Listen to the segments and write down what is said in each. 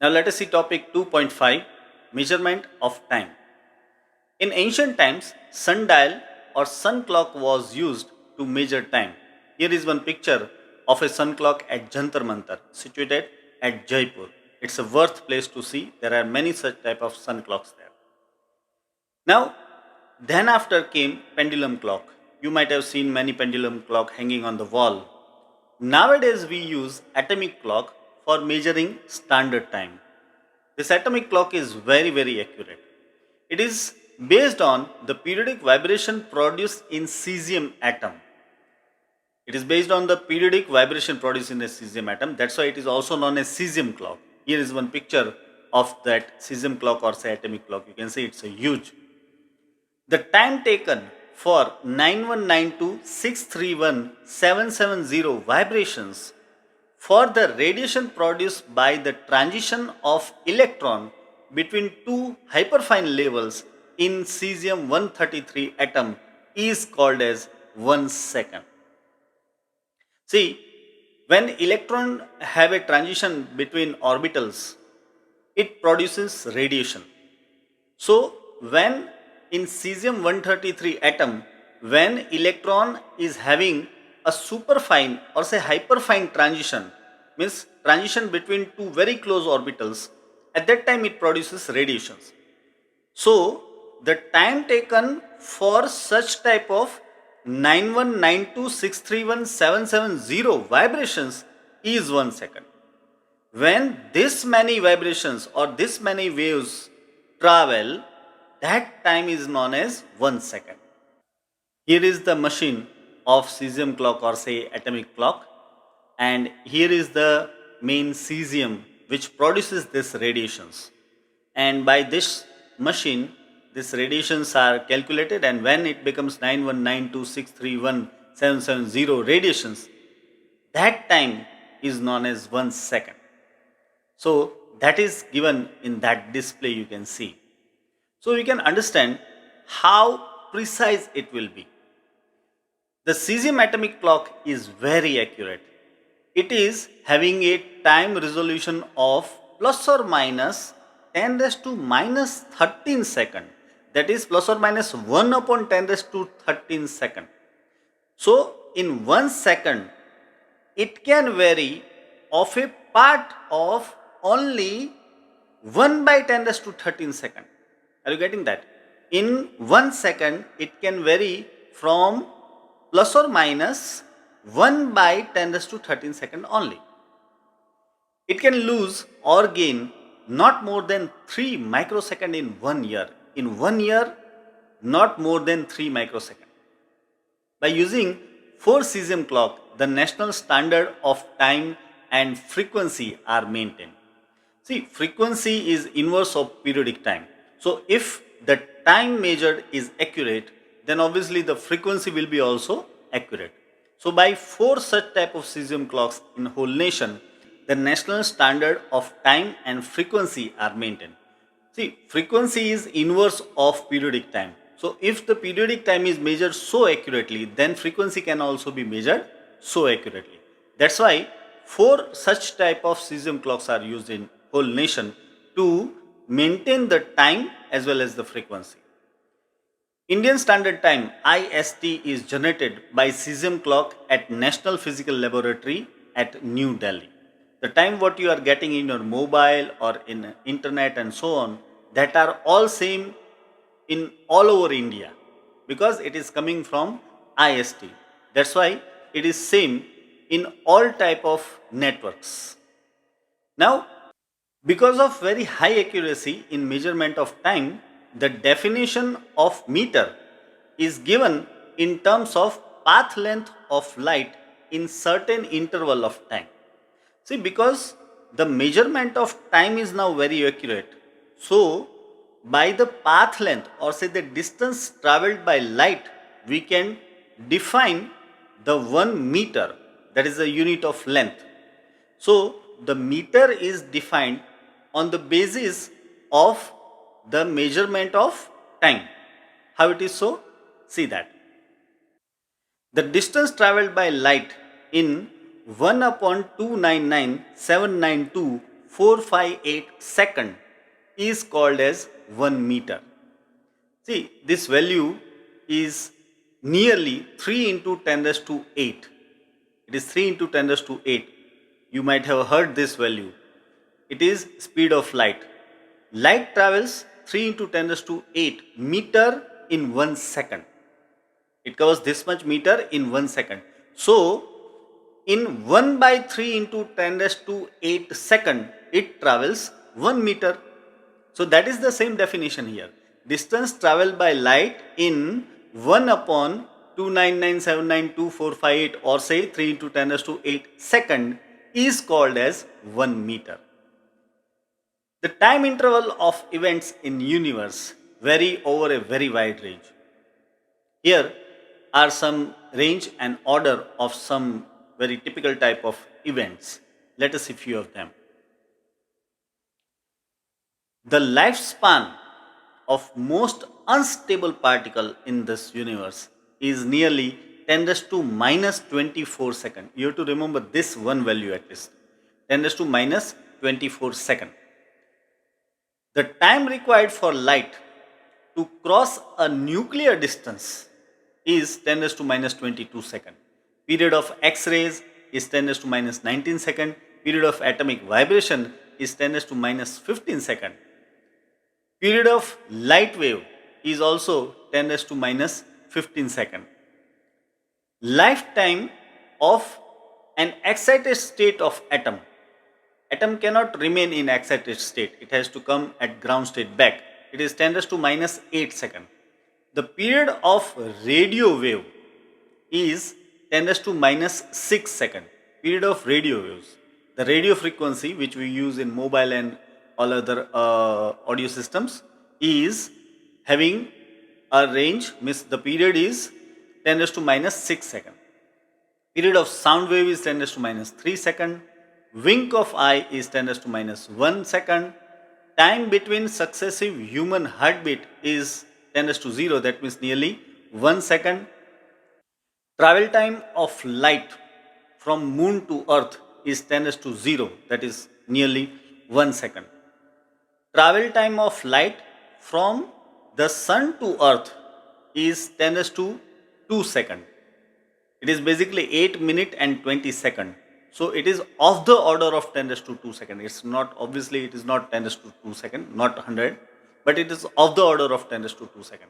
Now let us see topic 2.5, measurement of time. In ancient times, sundial or sun clock was used to measure time. Here is one picture of a sun clock at Jantar Mantar, situated at Jaipur. It's a worth place to see. There are many such type of sun clocks there. Now, then after came pendulum clock. You might have seen many pendulum clock hanging on the wall. Nowadays we use atomic clock for measuring standard time. This atomic clock is very accurate. It is based on the periodic vibration produced in cesium atom. It is based on the periodic vibration produced in a cesium atom. That's why it is also known as cesium clock. Here is one picture of that cesium clock or say atomic clock. You can see it's a huge. The time taken for 9192-631-770 vibrations for the radiation produced by the transition of electron between two hyperfine levels in cesium 133 atom is called as 1 second. See, when electron have a transition between orbitals, it produces radiation. So, when in cesium 133 atom, when electron is having a superfine or say hyperfine transition, means transition between two very close orbitals, at that time it produces radiations. So, the time taken for such type of 9192-631-770 vibrations is 1 second. When this many vibrations or this many waves travel, that time is known as 1 second. Here is the machine of cesium clock or say atomic clock, and here is the main cesium which produces these radiations, and by this machine these radiations are calculated, and when it becomes 9192-631-770 radiations, that time is known as 1 second. So that is given in that display you can see. So you can understand how precise it will be. The cesium atomic clock is very accurate. It is having a time resolution of plus or minus 10 raised to minus 13 second. That is plus or minus 1 upon 10 raised to 13 second. So in 1 second, it can vary of a part of only 1 by 10 raised to 13 second. Are you getting that? In 1 second, it can vary from plus or minus 1 by 10 raised to 13 second only. It can lose or gain not more than 3 microsecond in 1 year. In 1 year, not more than 3 microsecond. By using 4 cesium clock, the national standard of time and frequency are maintained. See, frequency is inverse of periodic time. So if the time measured is accurate, then obviously the frequency will be also accurate. So by 4 such type of cesium clocks in whole nation, the national standard of time and frequency are maintained. See, frequency is inverse of periodic time. So if the periodic time is measured so accurately, then frequency can also be measured so accurately. That's why 4 such type of cesium clocks are used in whole nation to maintain the time as well as the frequency. Indian Standard Time IST is generated by cesium clock at National Physical Laboratory at New Delhi. The time what you are getting in your mobile or in internet and so on, that are all same in all over India because it is coming from IST. That's why it is same in all type of networks. Now, because of very high accuracy in measurement of time, the definition of meter is given in terms of path length of light in certain interval of time. See, because the measurement of time is now very accurate, so by the path length or say the distance traveled by light, we can define the 1 meter, that is the unit of length. So the meter is defined on the basis of the measurement of time. How it is so? See that. The distance traveled by light in 1 upon 299,792 458 second is called as 1 meter. See, this value is nearly 3 into 10 raised to 8. It is 3 into 10 raised to 8. You might have heard this value. It is speed of light. Light travels 3 into 10 raised to 8 meter in 1 second. It covers this much meter in 1 second. So, in 1 by 3 into 10 raised to 8 second, it travels 1 meter. So, that is the same definition here. Distance traveled by light in 1 upon 299792458 or say 3 into 10 raised to 8 second is called as 1 meter. The time interval of events in universe vary over a very wide range. Here are some range and order of some very typical type of events. Let us see few of them. The lifespan of most unstable particle in this universe is nearly 10 raised to minus 24 second. You have to remember this one value at least. 10 raised to minus 24 second. The time required for light to cross a nuclear distance is 10 raised to minus 22 second. Period of X-rays is 10 raised to minus 19 second. Period of atomic vibration is 10 raised to minus 15 second. Period of light wave is also 10 raised to minus 15 second. Lifetime of an excited state of atom. Atom cannot remain in excited state. It has to come at ground state back. It is 10 raised to minus 8 second. The period of radio wave is 10 raised to minus 6 second. Period of radio waves. The radio frequency which we use in mobile and all other audio systems is having a range, means the period is 10 raised to minus 6 second. Period of sound wave is 10 raised to minus 3 second. Wink of eye is 10 raised to minus 1 second. Time between successive human heartbeat is 10 raised to 0, that means nearly 1 second. Travel time of light from moon to earth is 10 raised to 0, that is nearly 1 second. Travel time of light from the sun to earth is 10 raised to 2 second. It is basically 8 minutes and 20 seconds. So it is of the order of 10 raised to 2 second. It's not, obviously it is not 10 raised to 2 second, not 100, but it is of the order of 10 raised to 2 second.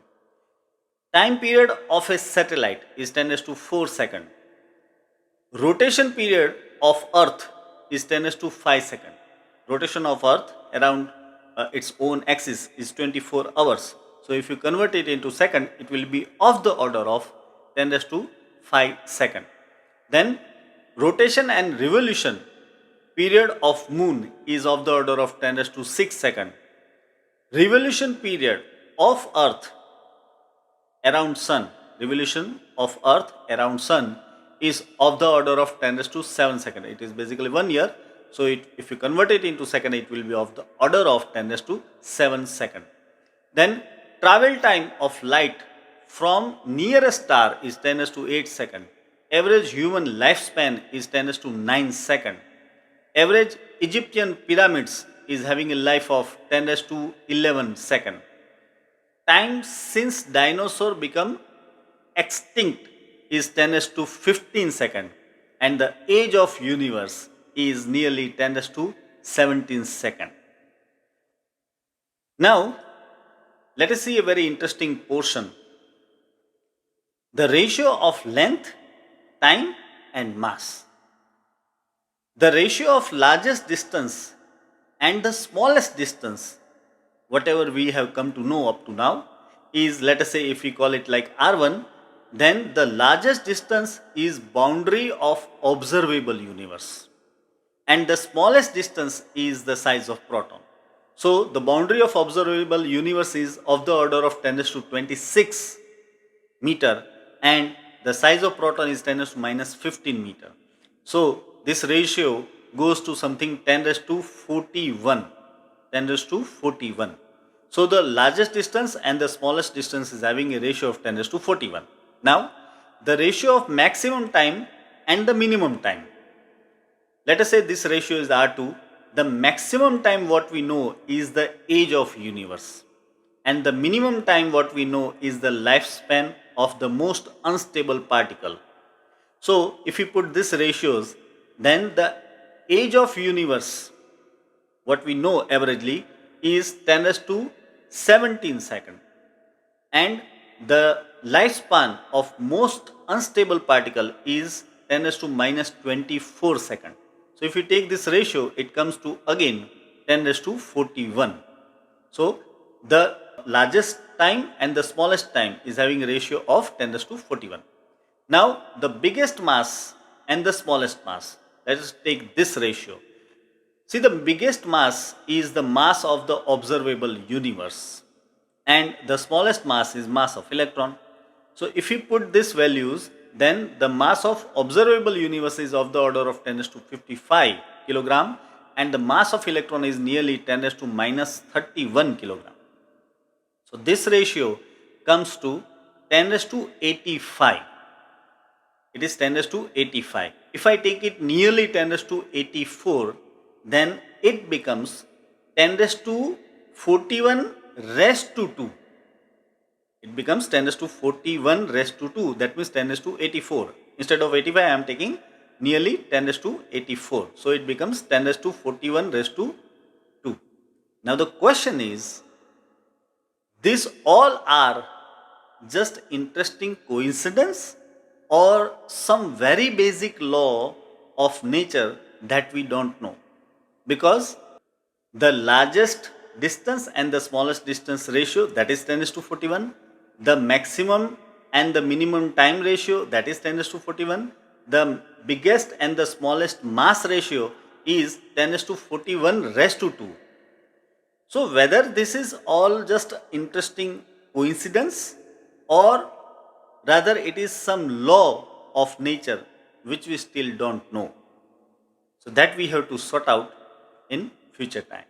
Time period of a satellite is 10 raised to 4 second. Rotation period of earth is 10 raised to 5 second. Rotation of earth around its own axis is 24 hours. So if you convert it into second, it will be of the order of 10 raised to 5 second. Then rotation and revolution period of moon is of the order of 10 raised to 6 second. Revolution period of earth around sun, revolution of earth around sun is of the order of 10 raised to 7 second. It is basically 1 year. So if you convert it into second, it will be of the order of 10 raised to 7 second. Then travel time of light from nearest star is 10 raised to 8 second. Average human lifespan is 10 raised to 9 second. Average Egyptian pyramids is having a life of 10 raised to 11 second. Time since dinosaur become extinct is 10 raised to 15 second. And the age of universe is nearly 10 raised to 17 second. Now, let us see a very interesting portion. The ratio of length, time and mass. The ratio of largest distance and the smallest distance, whatever we have come to know up to now, is, let us say if we call it like R1, then the largest distance is boundary of observable universe. And the smallest distance is the size of proton. So the boundary of observable universe is of the order of 10 raised to 26 meter and the size of proton is 10 raised to minus 15 meter. So this ratio goes to something 10 raised to 41. 10 raised to 41. So the largest distance and the smallest distance is having a ratio of 10 raised to 41. Now the ratio of maximum time and the minimum time. Let us say this ratio is R2 the maximum time what we know is the age of universe, and the minimum time what we know is the lifespan of the most unstable particle. So if we put these ratios, then the age of universe what we know averagely is 10 raised to 17 second, and the lifespan of most unstable particle is 10 raised to minus 24 second. So if you take this ratio, it comes to again 10 raised to 41. So the largest time and the smallest time is having a ratio of 10 raised to 41. Now the biggest mass and the smallest mass, let us take this ratio. See, the biggest mass is the mass of the observable universe, and the smallest mass is mass of electron. So if you put these values, then the mass of observable universe is of the order of 10 raised to 55 kilogram, and the mass of electron is nearly 10 raised to minus 31 kilogram. So this ratio comes to 10 raised to 85. It is 10 raised to 85. If I take it nearly 10 raised to 84, then it becomes 10 raised to 41 raised to 2. It becomes 10 raised to 41 raised to 2. That means 10 raised to 84. Instead of 85, I am taking nearly 10 raised to 84. So it becomes 10 raised to 41 raised to 2. Now the question is, these all are just interesting coincidence or some very basic law of nature that we don't know? Because the largest distance and the smallest distance ratio, that is 10 is to 41, the maximum and the minimum time ratio, that is 10 is to 41, the biggest and the smallest mass ratio is 10 is to 41 raised to 2. So whether this is all just interesting coincidence or rather it is some law of nature which we still don't know. So that we have to sort out in future time.